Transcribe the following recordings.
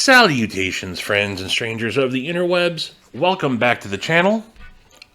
Salutations, friends and strangers of the interwebs. Welcome back to the channel.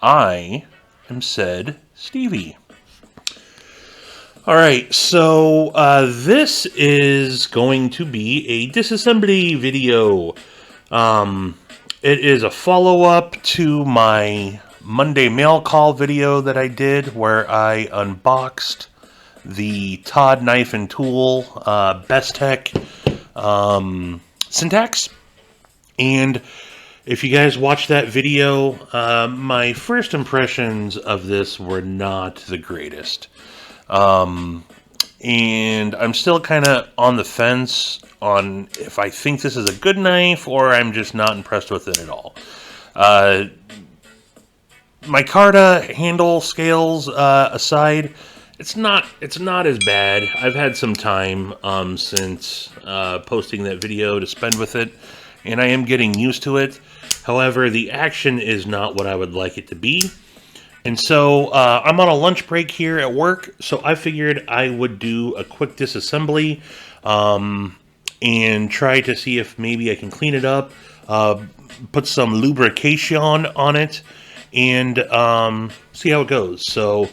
I am said Stevie. Alright, so this is going to be a disassembly video. It is a follow-up to my Monday mail call video that I did where I unboxed the Todd knife and tool Bestech syntax. And if you guys watched that video, my first impressions of this were not the greatest. And I'm still kind of on the fence on if I think this is a good knife or I'm just not impressed with it at all. Micarta handle scales aside, it's not as bad. I've had some time since posting that video to spend with it, and I am getting used to it. However, the action is not what I would like it to be. And so I'm on a lunch break here at work, so I figured I would do a quick disassembly and try to see if maybe I can clean it up, put some lubrication on it, and see how it goes. So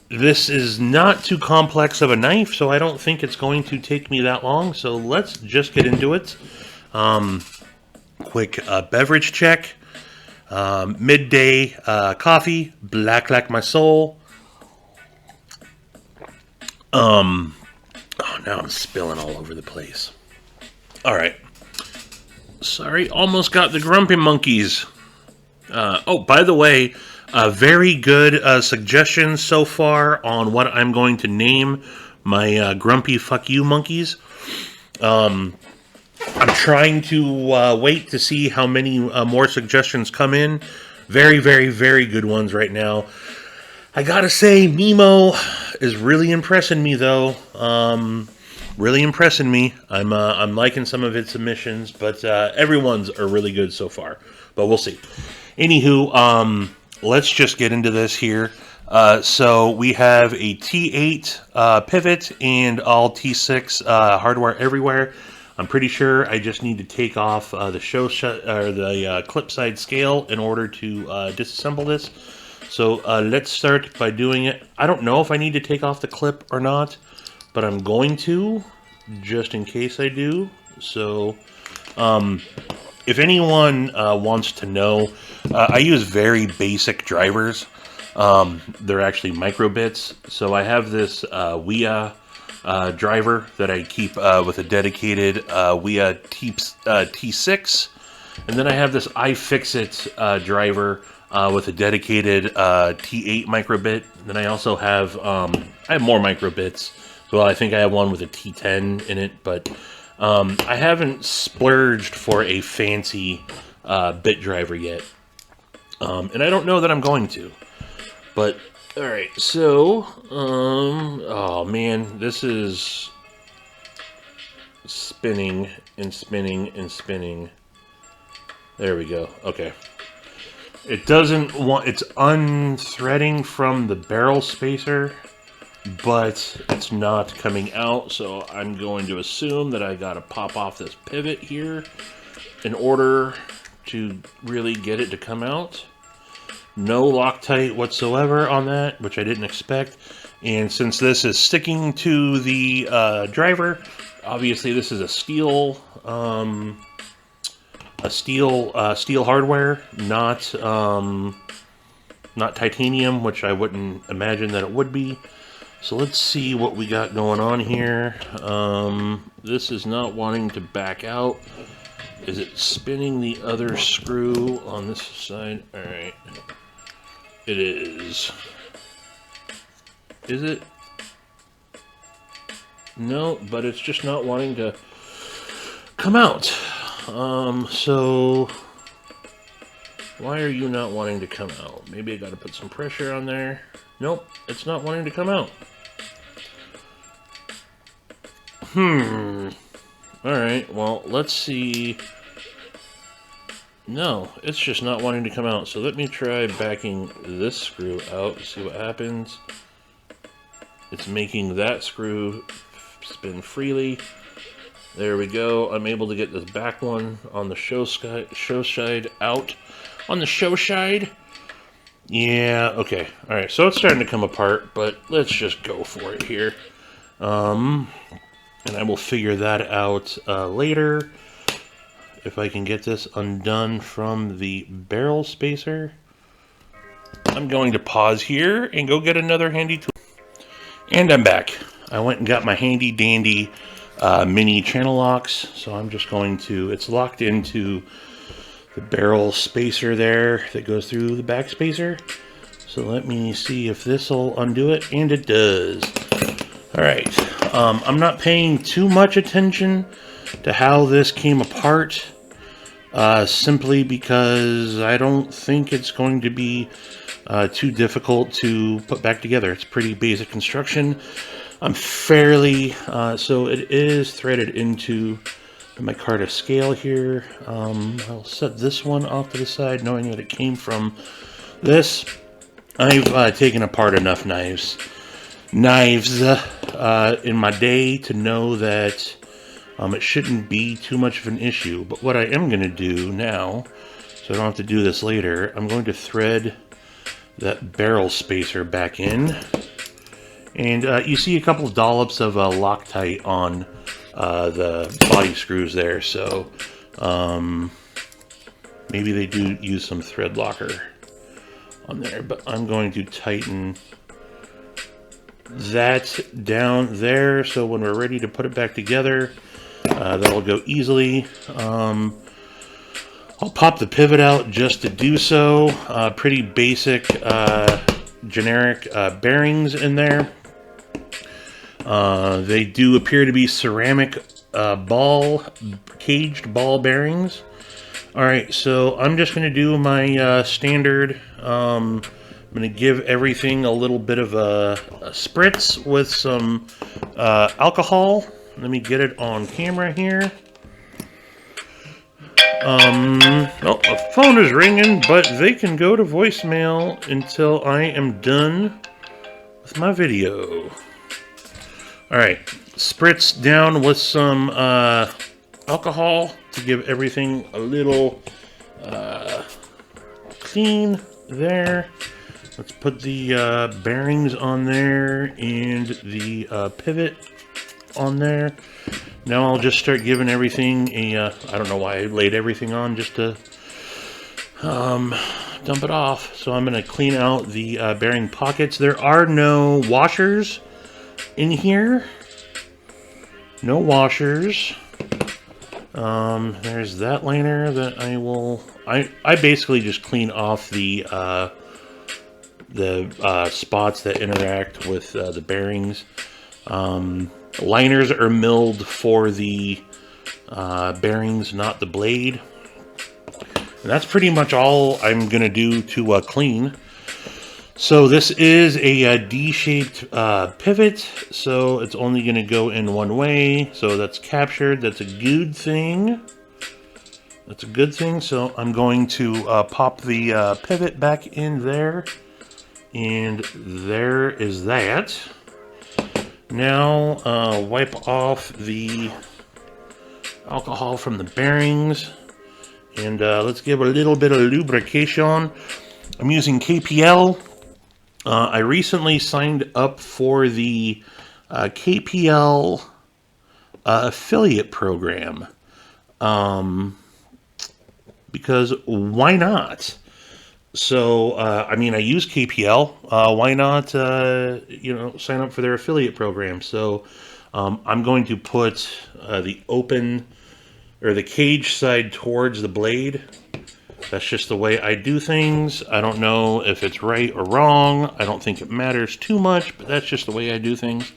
this is not too complex of a knife, so I don't think it's going to take me that long. So let's just get into it. Quick beverage check. Midday coffee, black like my soul. Oh, now I'm spilling all over the place. All right. Sorry, almost got the grumpy monkeys. Oh, by the way, very good suggestions so far on what I'm going to name my grumpy fuck you monkeys. I'm trying to wait to see how many more suggestions come in. Very, very, very good ones right now. I gotta say, Nemo is really impressing me, though. Really impressing me. I'm liking some of its submissions, but everyone's are really good so far. But we'll see. Anywho, let's just get into this here. So we have a T8 pivot and all T6 hardware everywhere. I'm pretty sure I just need to take off the clip side scale in order to disassemble this. So let's start by doing it. I don't know if I need to take off the clip or not, but I'm going to, just in case I do. So if anyone wants to know, I use very basic drivers. They're actually microbits. So I have this WIA driver that I keep with a dedicated WIA T6, and then I have this iFixit driver with a dedicated T8 microbit. And then I also have I have more microbits. So I think I have one with a T10 in it, but I haven't splurged for a fancy bit driver yet, and I don't know that I'm going to. But all right, so oh man, this is spinning and spinning and spinning. There we go. Okay, it doesn't want. It's unthreading from the barrel spacer, but it's not coming out. So I'm going to assume that I gotta pop off this pivot here in order to really get it to come out. No Loctite whatsoever on that, which I didn't expect. And since this is sticking to the driver, obviously this is a steel hardware, not titanium, which I wouldn't imagine that it would be. So let's see what we got going on here. This is not wanting to back out. Is it spinning the other screw on this side? All right. It is. Is it? No, but it's just not wanting to come out. So why are you not wanting to come out? Maybe I got to put some pressure on there. Nope, it's not wanting to come out. Alright, well, let's see. No, it's just not wanting to come out. So let me try backing this screw out to see what happens. It's making that screw spin freely. There we go. I'm able to get this back one on the show side out. On the show side. Yeah, okay. Alright, so it's starting to come apart, but let's just go for it here. And I will figure that out later. If I can get this undone from the barrel spacer. I'm going to pause here and go get another handy tool. And I'm back. I went and got my handy dandy mini channel locks, so I'm just going to, it's locked into the barrel spacer there that goes through the back spacer. So let me see if this will undo it, and it does. Alright, I'm not paying too much attention to how this came apart, simply because I don't think it's going to be too difficult to put back together. It's pretty basic construction. I'm fairly, so it is threaded into the micarta scale here. I'll set this one off to the side, knowing that it came from this. I've taken apart enough knives in my day to know that it shouldn't be too much of an issue. But what I am going to do now, so I don't have to do this later, I'm going to thread that barrel spacer back in. And you see a couple of dollops of Loctite on the body screws there, so maybe they do use some thread locker on there, but I'm going to tighten that down there so when we're ready to put it back together, that'll go easily. I'll pop the pivot out just to do so. Pretty basic, generic bearings in there. They do appear to be ceramic caged ball bearings. Alright, so I'm just going to do my standard. I'm going to give everything a little bit of a spritz with some alcohol. Let me get it on camera here. Oh, the phone is ringing, but they can go to voicemail until I am done with my video. Alright, spritz down with some alcohol to give everything a little clean there. Let's put the bearings on there and the pivot on there. Now I'll just start giving everything a, I don't know why I laid everything on, just to dump it off. So I'm going to clean out the bearing pockets. There are no washers in here. No washers. There's that liner that I will... I basically just clean off the spots that interact with the bearings. Liners are milled for the bearings, not the blade. And that's pretty much all I'm going to do to clean. So this is a D-shaped pivot, so it's only going to go in one way. So that's captured. That's a good thing. That's a good thing. So I'm going to pop the pivot back in there. And there is that. Now wipe off the alcohol from the bearings. And let's give a little bit of lubrication. I'm using KPL. I recently signed up for the KPL affiliate program. Because why not? So, I mean, I use KPL. Why not, sign up for their affiliate program? So, I'm going to put the open, or the cage side towards the blade. That's just the way I do things. I don't know if it's right or wrong. I don't think it matters too much, but that's just the way I do things.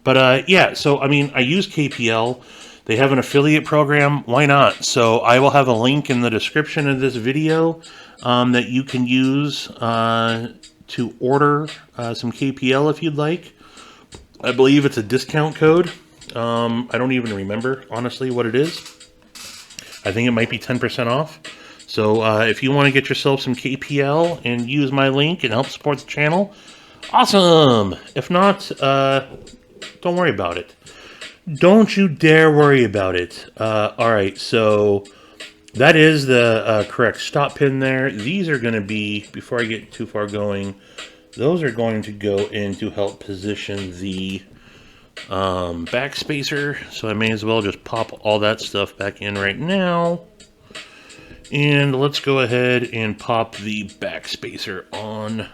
But, yeah, so, I mean, I use KPL. They have an affiliate program. Why not? So, I will have a link in the description of this video that you can use to order some KPL if you'd like. I believe it's a discount code. I don't even remember, honestly, what it is. I think it might be 10% off. So if you want to get yourself some KPL and use my link and help support the channel, awesome! If not, don't worry about it. Don't you dare worry about it. All right, so that is the correct stop pin there. These are going to be, before I get too far going, those are going to go in to help position the backspacer. So I may as well just pop all that stuff back in right now. And let's go ahead and pop the backspacer on.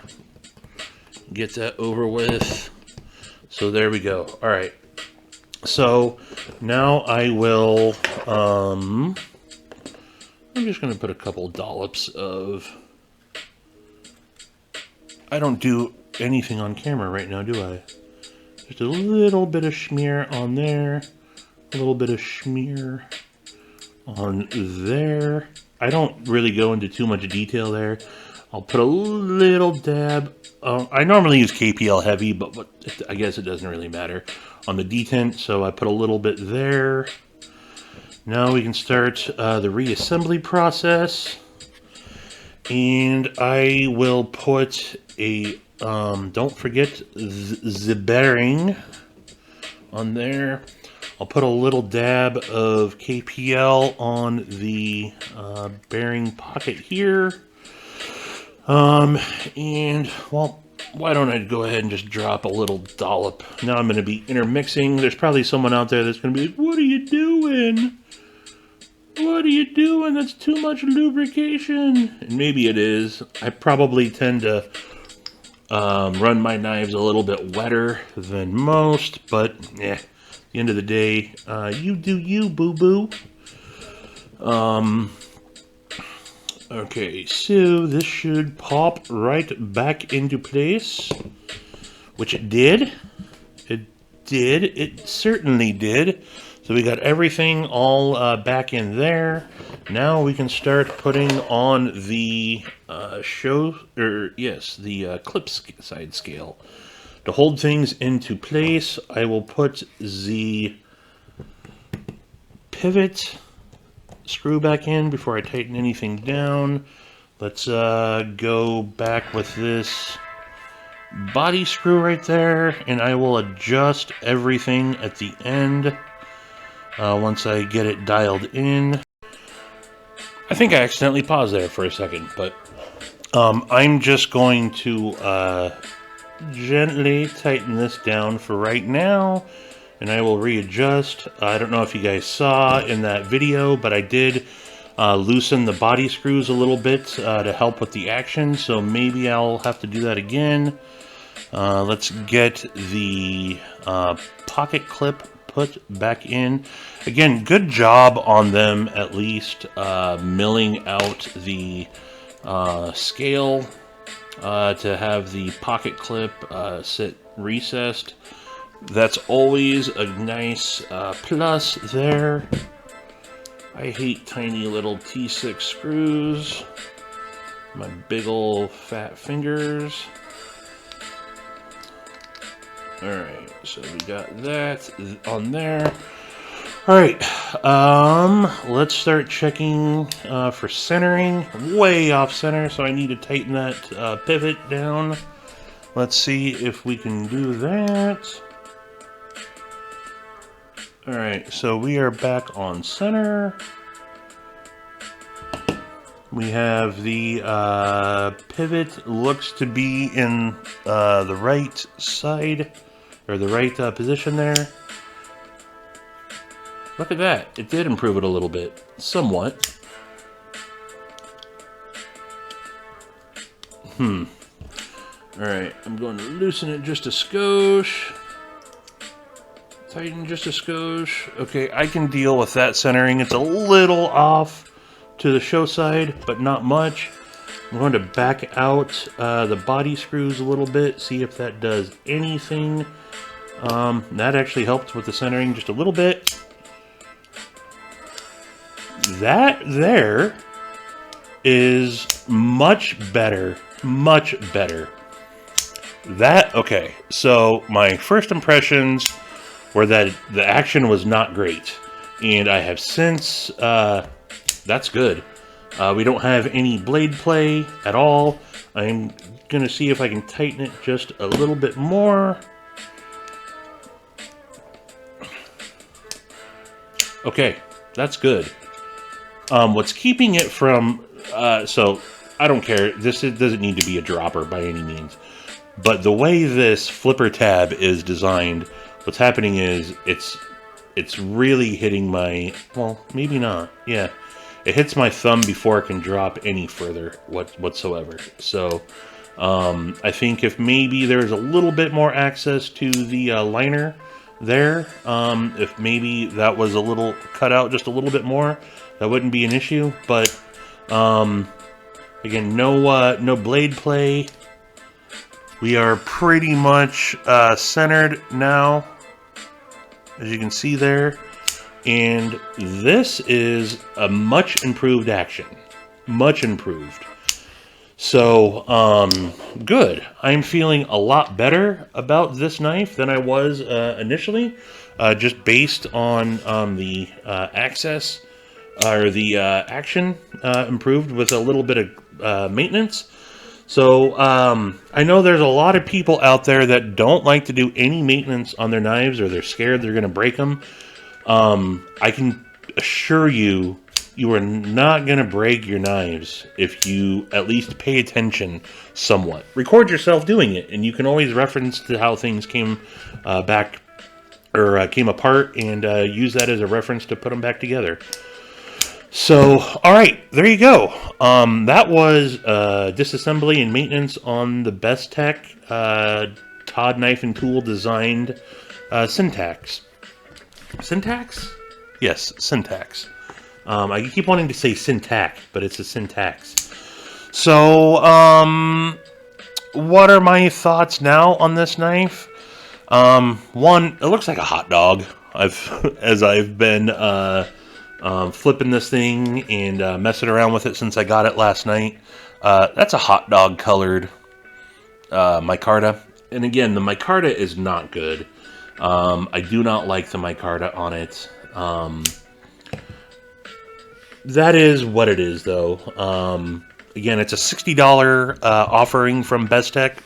Get that over with. So there we go. All right. So now I will, I'm just going to put a couple dollops of, I don't do anything on camera right now, do I? Just a little bit of smear on there, a little bit of smear on there. I don't really go into too much detail there. I'll put a little dab. I normally use KPL heavy, but I guess it doesn't really matter on the detent, so I put a little bit there. Now we can start the reassembly process. And I will put a, don't forget the bearing on there. I'll put a little dab of KPL on the bearing pocket here. And, well, why don't I go ahead and just drop a little dollop. Now I'm going to be intermixing. There's probably someone out there that's going to be like, what are you doing? What are you doing? That's too much lubrication. And maybe it is. I probably tend to run my knives a little bit wetter than most, but yeah, at the end of the day, you do you, boo-boo. Okay, so this should pop right back into place, which it did. It did. It certainly did. So we got everything all back in there. Now we can start putting on the clip side scale. To hold things into place, I will put the pivot screw back in before I tighten anything down. Let's go back with this body screw right there, and I will adjust everything at the end once I get it dialed in. I think I accidentally paused there for a second, but I'm just going to gently tighten this down for right now, and I will readjust. I don't know if you guys saw in that video, but I did loosen the body screws a little bit to help with the action, so maybe I'll have to do that again. Let's get the pocket clip put back in. Again, good job on them at least milling out the scale to have the pocket clip sit recessed. That's always a nice plus there. I hate tiny little T6 screws. My big old fat fingers. Alright, so we got that on there. Alright, let's start checking for centering. Way off center, so I need to tighten that pivot down. Let's see if we can do that. Alright, so we are back on center. We have the pivot looks to be in the right side, or the right position there. Look at that. It did improve it a little bit. Somewhat. Alright, I'm going to loosen it just a skosh. Tighten just a skosh. Okay, I can deal with that centering. It's a little off to the show side, but not much. I'm going to back out the body screws a little bit, see if that does anything. That actually helped with the centering just a little bit. That there is much better, much better. That, okay, so my first impressions were that the action was not great, and I have since, that's good. We don't have any blade play at all. I'm gonna see if I can tighten it just a little bit more. Okay, that's good. What's keeping it from... so, I don't care. Doesn't need to be a dropper by any means. But the way this flipper tab is designed, what's happening is it's really hitting my... Well, maybe not. Yeah. It hits my thumb before it can drop any further whatsoever. So, I think if maybe there's a little bit more access to the liner there, if maybe that was a little cut out just a little bit more, that wouldn't be an issue. But again, no blade play. We are pretty much centered now, as you can see there. And this is a much improved action. Much improved. So, good. I'm feeling a lot better about this knife than I was initially, just based on the access, or the action improved with a little bit of maintenance. So, I know there's a lot of people out there that don't like to do any maintenance on their knives, or they're scared they're going to break them. I can assure you, you are not going to break your knives if you at least pay attention somewhat. Record yourself doing it, and you can always reference to how things came back, or came apart, and use that as a reference to put them back together. So, alright, there you go. That was disassembly and maintenance on the Bestech Todd Knife and Tool designed Syntax. Syntax? Yes, Syntax. I keep wanting to say syntax, but it's a Syntax. So, what are my thoughts now on this knife? One, it looks like a hot dog. As I've been flipping this thing and messing around with it since I got it last night. That's a hot dog colored micarta. And again, the micarta is not good. I do not like the micarta on it. That is what it is, though. Again, it's a $60 offering from Bestech.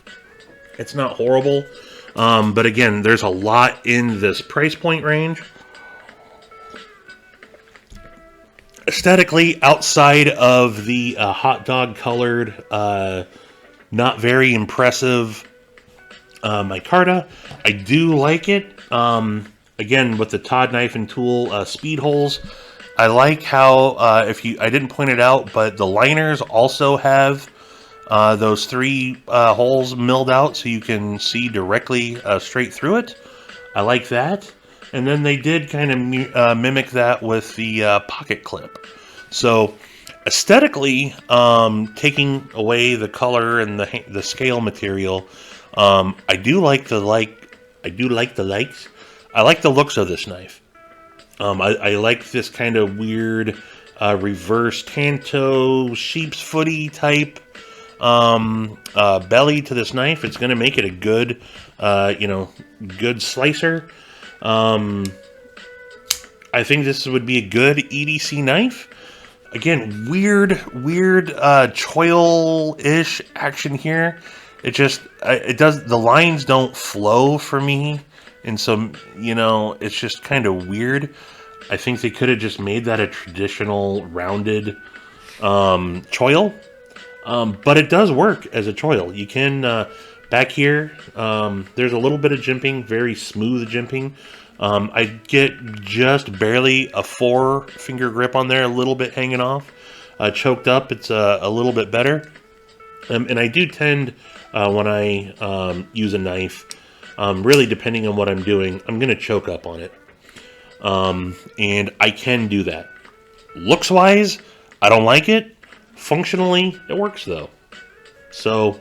It's not horrible. But again, there's a lot in this price point range. Aesthetically, outside of the hot dog colored, not very impressive micarta, I do like it. Again, with the Todd Knife and Tool speed holes, I like how, I didn't point it out, but the liners also have those 3 holes milled out so you can see directly straight through it. I like that. And then they did kind of mimic that with the pocket clip. So aesthetically, taking away the color and the scale material, I do like the likes. I like the looks of this knife. I like this kind of weird reverse tanto sheep's footy type belly to this knife. It's going to make it a good, good slicer. I think this would be a good EDC knife. Again, weird choil-ish action here. The lines don't flow for me, and so, it's just kind of weird. I think they could have just made that a traditional rounded choil, but it does work as a choil. You can, back here, there's a little bit of jimping, very smooth jimping. I get just barely a 4-finger grip on there, a little bit hanging off. Choked up, it's a little bit better. And I do tend, when I use a knife, really depending on what I'm doing, I'm going to choke up on it. And I can do that. Looks-wise, I don't like it. Functionally, it works, though. So,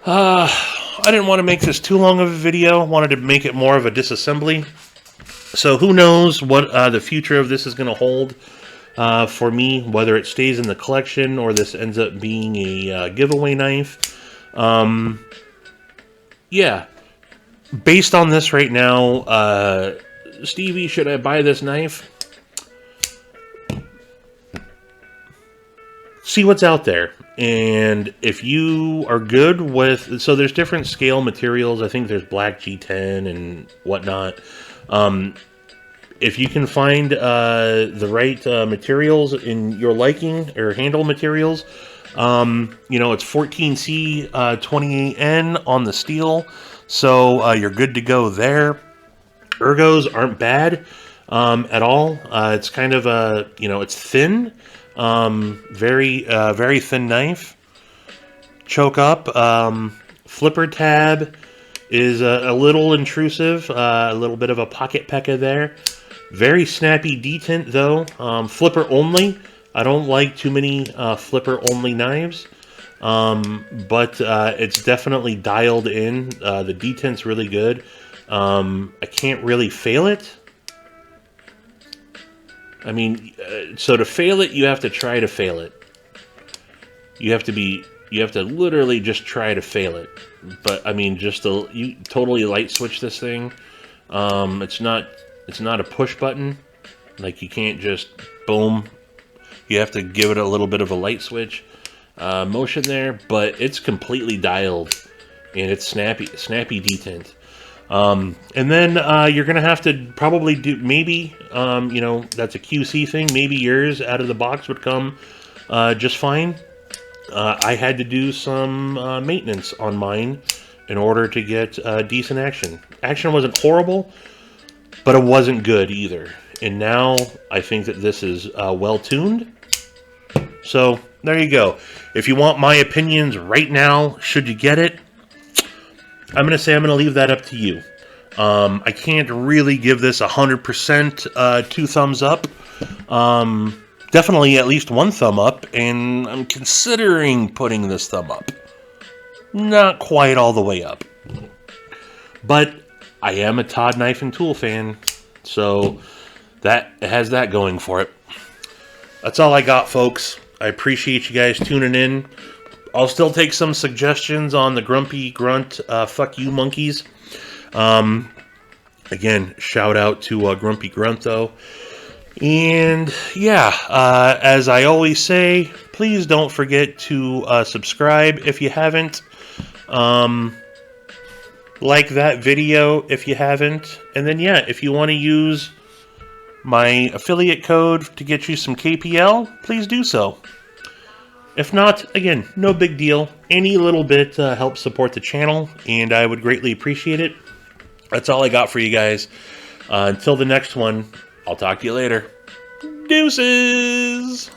I didn't want to make this too long of a video. I wanted to make it more of a disassembly. So who knows what the future of this is going to hold for me, whether it stays in the collection or this ends up being a giveaway knife. Yeah. Based on this right now, Stevie, should I buy this knife? See what's out there. And if you are good with... So there's different scale materials. I think there's black G10 and whatnot. if you can find the right materials in your liking, or handle materials, you know, it's 14C 28N on the steel, so you're good to go there. Ergos aren't bad at all. It's kind of a, you know, it's thin, very thin knife. Choke up. Flipper tab is a little intrusive, a little bit of a pocket pecker there. Very snappy detent though. Flipper only. I don't like too many flipper only knives, but it's definitely dialed in. The detent's really good. I can't really fail it. I mean, so to fail it, you have to try to fail it. You have to literally just try to fail it. But I mean, you totally light switch this thing. It's not a push button. Like, you can't just boom. You have to give it a little bit of a light switch motion there, but it's completely dialed, and it's snappy detent. And then you're gonna have to probably do, maybe, you know, that's a QC thing. Maybe yours out of the box would come just fine. I had to do some maintenance on mine in order to get decent action. Action wasn't horrible, but it wasn't good either. And now I think that this is well tuned. So there you go. If you want my opinions right now, should you get it, I'm going to say I'm going to leave that up to you. I can't really give this 100% 2 thumbs up. Definitely at least 1 thumb up, and I'm considering putting this thumb up. Not quite all the way up. But I am a Todd Knife and Tool fan, so that has that going for it. That's all I got, folks. I appreciate you guys tuning in. I'll still take some suggestions on the Grumpy Grunt fuck you monkeys. Again, shout out to Grumpy Grunt, though. And yeah, as I always say, please don't forget to subscribe if you haven't. Like that video if you haven't. And then yeah, if you want to use my affiliate code to get you some KPL, please do so. If not, again, no big deal. Any little bit helps support the channel, and I would greatly appreciate it. That's all I got for you guys. Until the next one, I'll talk to you later. Deuces!